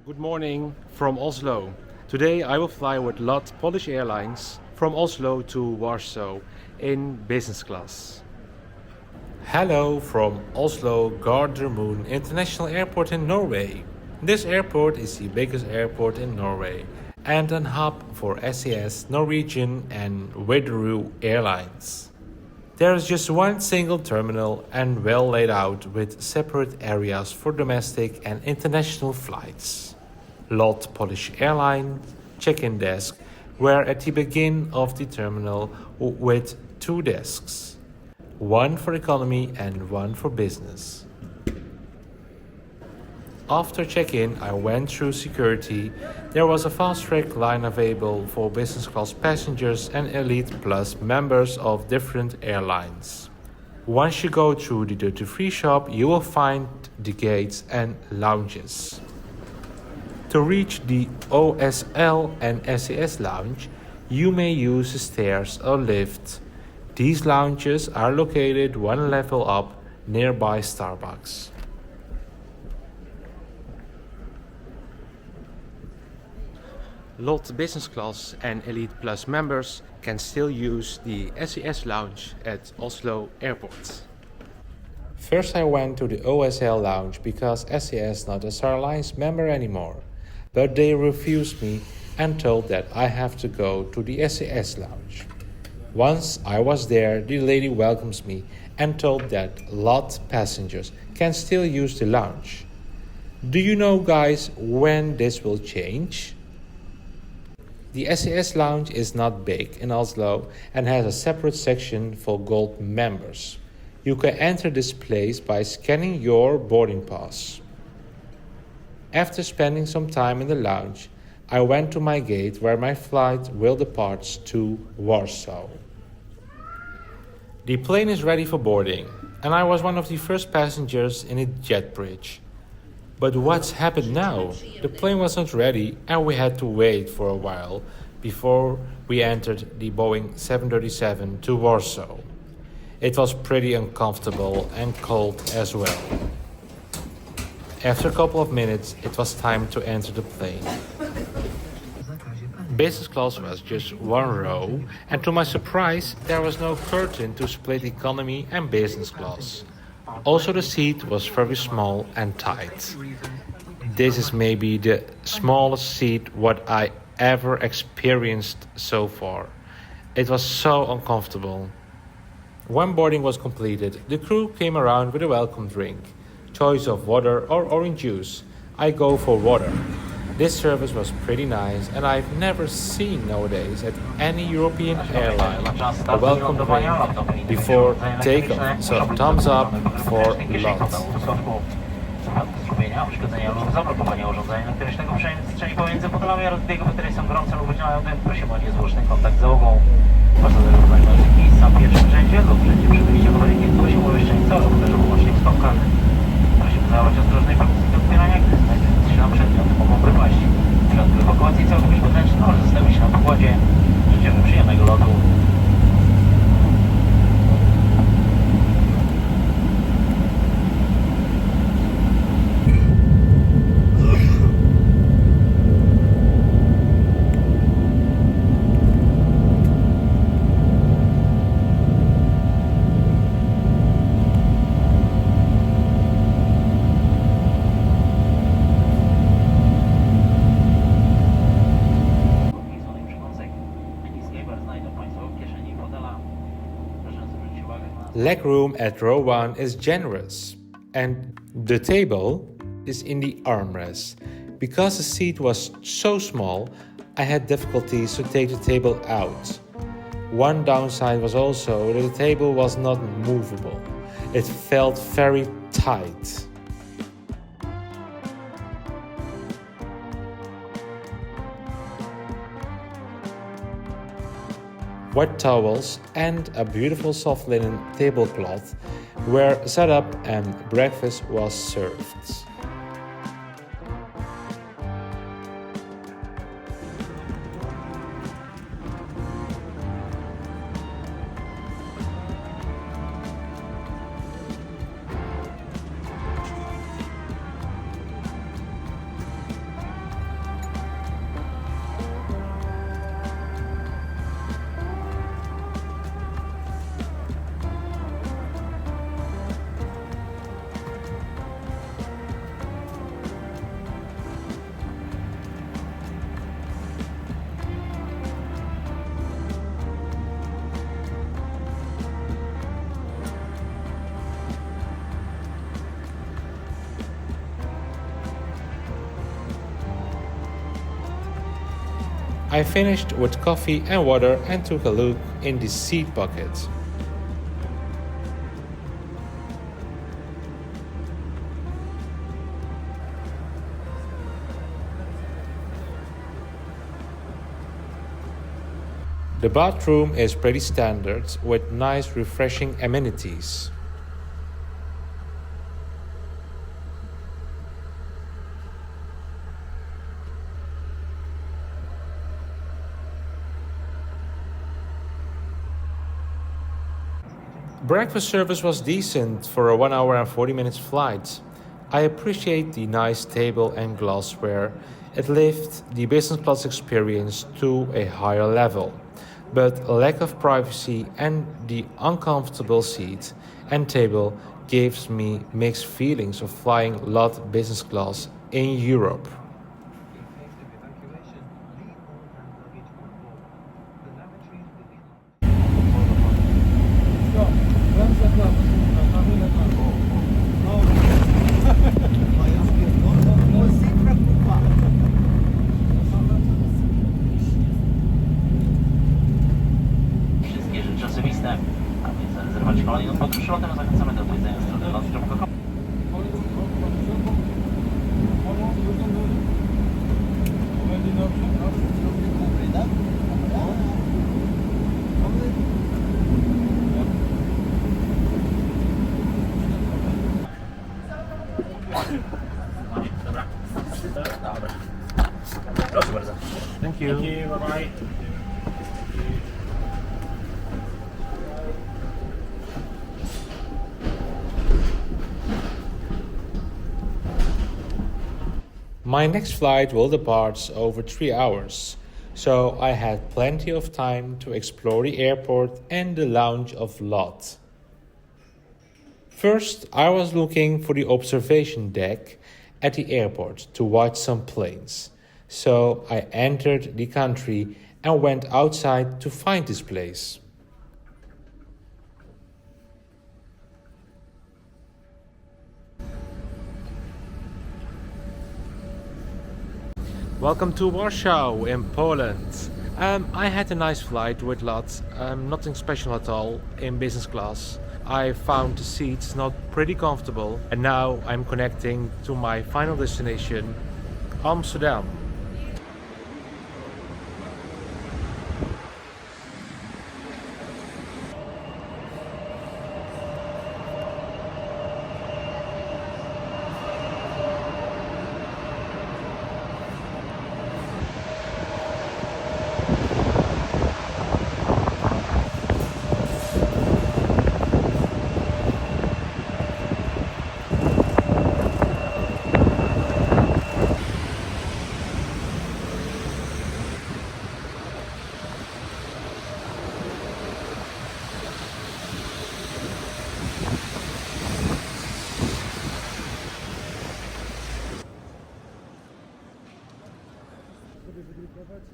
Good morning from Oslo. Today I will fly with LOT Polish Airlines from Oslo to Warsaw in business class. Hello from Oslo Gardermoen International Airport in Norway. This airport is the biggest airport in Norway and a hub for SAS, Norwegian and Widerøe Airlines. There is just one single terminal and well laid out with separate areas for domestic and international flights. LOT Polish Airlines check-in desk were at the beginning of the terminal with two desks, one for economy and one for business. After check-in, I went through security. There was a fast-track line available for business class passengers and Elite Plus members of different airlines. Once you go through the duty-free shop, you will find the gates and lounges. To reach the OSL and SAS lounge, you may use the stairs or lift. These lounges are located one level up nearby Starbucks. LOT Business Class and Elite Plus members can still use the SAS lounge at Oslo Airport. First I went to the OSL lounge because SAS not a Star Alliance member anymore, but they refused me and told that I have to go to the SAS lounge. Once I was there, the lady welcomes me and told that LOT passengers can still use the lounge. Do you know, guys, when this will change? The SAS lounge is not big in Oslo and has a separate section for gold members. You can enter this place by scanning your boarding pass. After spending some time in the lounge, I went to my gate where my flight will depart to Warsaw. The plane is ready for boarding, and I was one of the first passengers in the jet bridge. But what's happened now? The plane was not ready and we had to wait for a while before we entered the Boeing 737 to Warsaw. It was pretty uncomfortable and cold as well. After a couple of minutes, it was time to enter the plane. Business class was just one row, and to my surprise, there was no curtain to split economy and business class. Also, the seat was very small and tight. This is maybe the smallest seat what I ever experienced so far. It was so uncomfortable. When boarding was completed, the crew came around with a welcome drink. Choice of water or orange juice. I go for water. This service was pretty nice and I've never seen nowadays at any European airline a welcome drink before takeoff. So thumbs up for LOT. Uszkodzenia lub zablokowania urządzenia, na które śniegu przestrzeni pomiędzy podolami a rozbiegu baterii są gorące lub wydzielają, prosimy o niezwłoczny kontakt z załogą. Pasażerów zajmujących miejsca w pierwszym rzędzie lub rzędzie przy wyjściu kolejki prosimy o umieszczenie całego bagażu wyłącznie w stopkach. Prosimy zachować ostrożnej praktyki otwierania, gdy znajdujące się na przedmioty mogą wypaść. W przypadku ewakuacji cały bagaż wewnętrzny może zostawić się na pokładzie. Życzymy przyjemnego lotu. Legroom at row 1 is generous, and the table is in the armrest. Because the seat was so small, I had difficulties to take the table out. One downside was also that the table was not movable. It felt very tight. Wet towels and a beautiful soft linen tablecloth were set up and breakfast was served. I finished with coffee and water and took a look in the seat pocket. The bathroom is pretty standard with nice refreshing amenities. Breakfast service was decent for a 1 hour and 40 minutes flight. I appreciate the nice table and glassware. It lifts the business class experience to a higher level. But a lack of privacy and the uncomfortable seat and table gives me mixed feelings of flying LOT business class in Europe. Thank you. Thank you. Bye-bye. My next flight will depart over 3 hours, so I had plenty of time to explore the airport and the lounge of LOT. First, I was looking for the observation deck at the airport to watch some planes. So I entered the country and went outside to find this place. Welcome to Warsaw in Poland. I had a nice flight with LOT, nothing special at all, in business class. I found the seats not pretty comfortable, and now I'm connecting to my final destination, Amsterdam.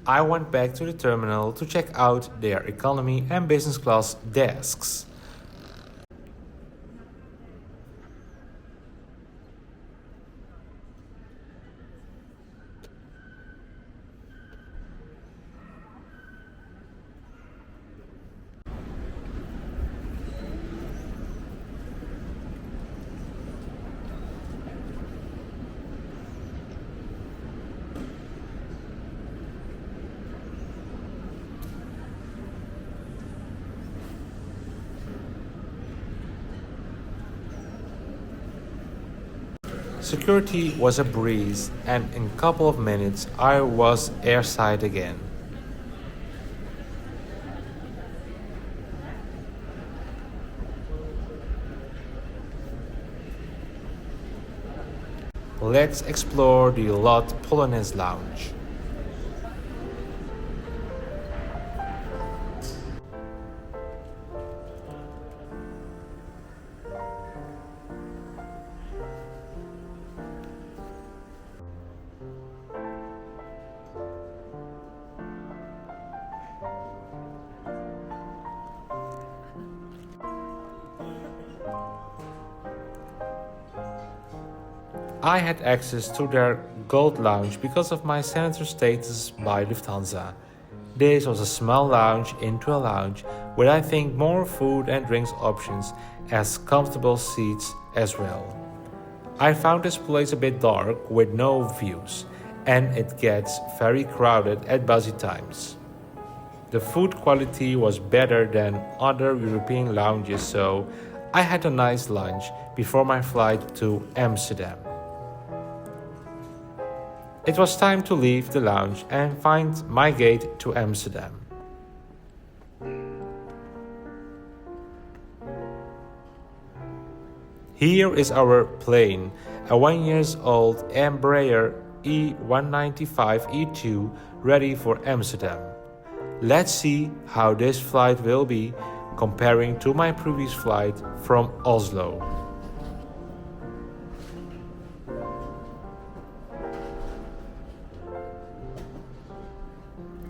I went back to the terminal to check out their economy and business class desks. Security was a breeze, and in a couple of minutes I was airside again. Let's explore the LOT Polish Lounge. I had access to their Gold Lounge because of my senator status by Lufthansa. This was a small lounge into a lounge with I think more food and drinks options as comfortable seats as well. I found this place a bit dark with no views and it gets very crowded at busy times. The food quality was better than other European lounges, so I had a nice lunch before my flight to Amsterdam. It was time to leave the lounge and find my gate to Amsterdam. Here is our plane, a 1-year-old embraer E195-E2 ready for Amsterdam. Let's see how this flight will be comparing to my previous flight from Oslo.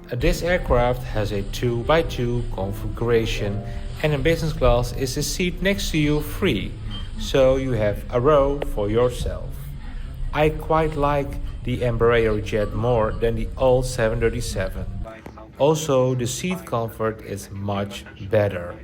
This aircraft has a 2x2 configuration and in business class is the seat next to you free, so you have a row for yourself. I quite like the Embraer jet more than the old 737. Also, the seat comfort is much better.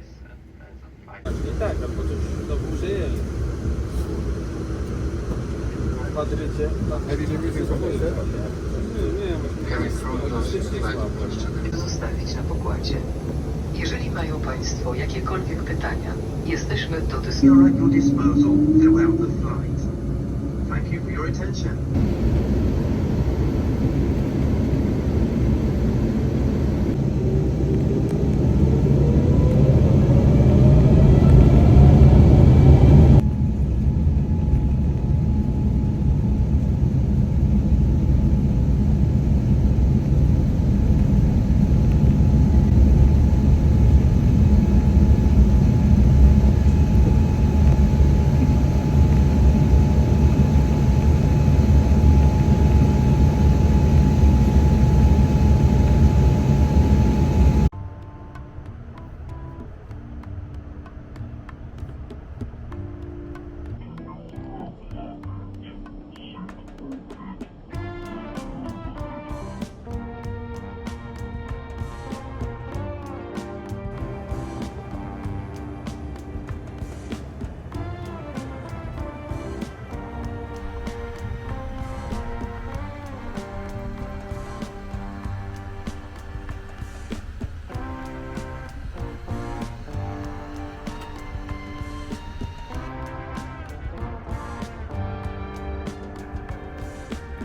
Zostawić na pokładzie. Jeżeli mają Państwo jakiekolwiek pytania, jesteśmy do disposal throughout the flight. Thank you for your attention.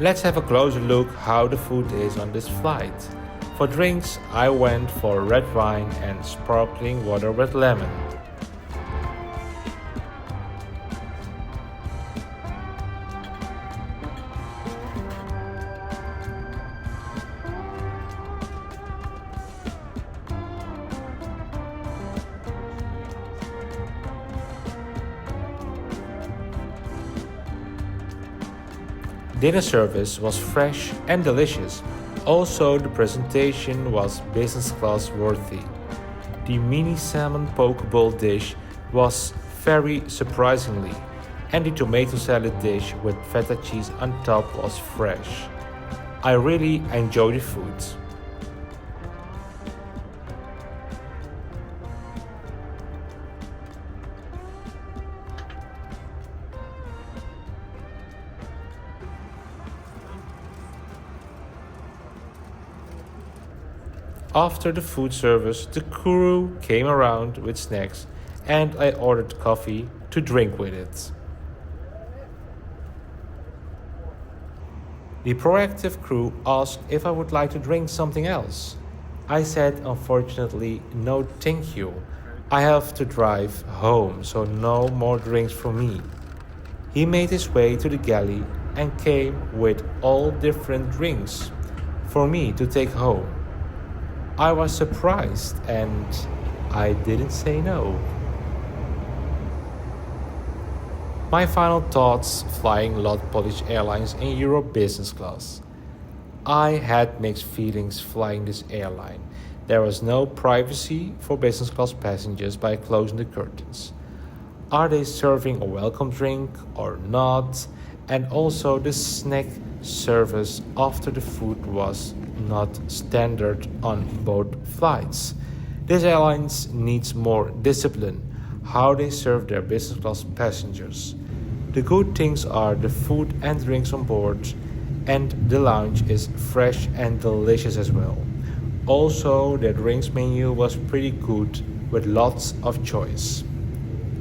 Let's have a closer look how the food is on this flight. For drinks, I went for red wine and sparkling water with lemon. Dinner service was fresh and delicious. Also, the presentation was business class worthy. The mini salmon poke bowl dish was very surprisingly, and the tomato salad dish with feta cheese on top was fresh. I really enjoyed the food. After the food service, the crew came around with snacks and I ordered coffee to drink with it. The proactive crew asked if I would like to drink something else. I said, unfortunately, no thank you. I have to drive home, so no more drinks for me. He made his way to the galley and came with all different drinks for me to take home. I was surprised and I didn't say no. My final thoughts flying LOT Polish Airlines in Europe business class. I had mixed feelings flying this airline. There was no privacy for business class passengers by closing the curtains. Are they serving a welcome drink or not? And also the snack service after the food was not standard on both flights. This airline needs more discipline how they serve their business class passengers. The good things are the food and drinks on board, and the lounge is fresh and delicious as well. Also, their drinks menu was pretty good with lots of choice.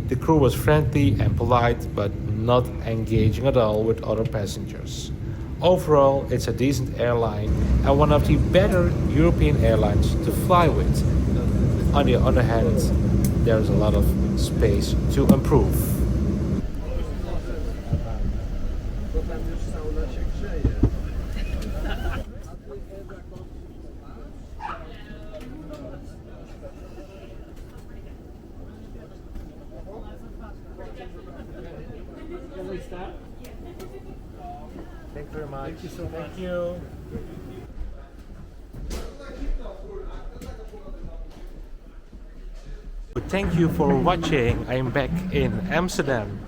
The crew was friendly and polite, but not engaging at all with other passengers. Overall, it's a decent airline and one of the better European airlines to fly with. On the other hand, there's a lot of space to improve. Can we start? Thank you very much. Thank you so much. Thank you. Thank you for watching. I'm back in Amsterdam.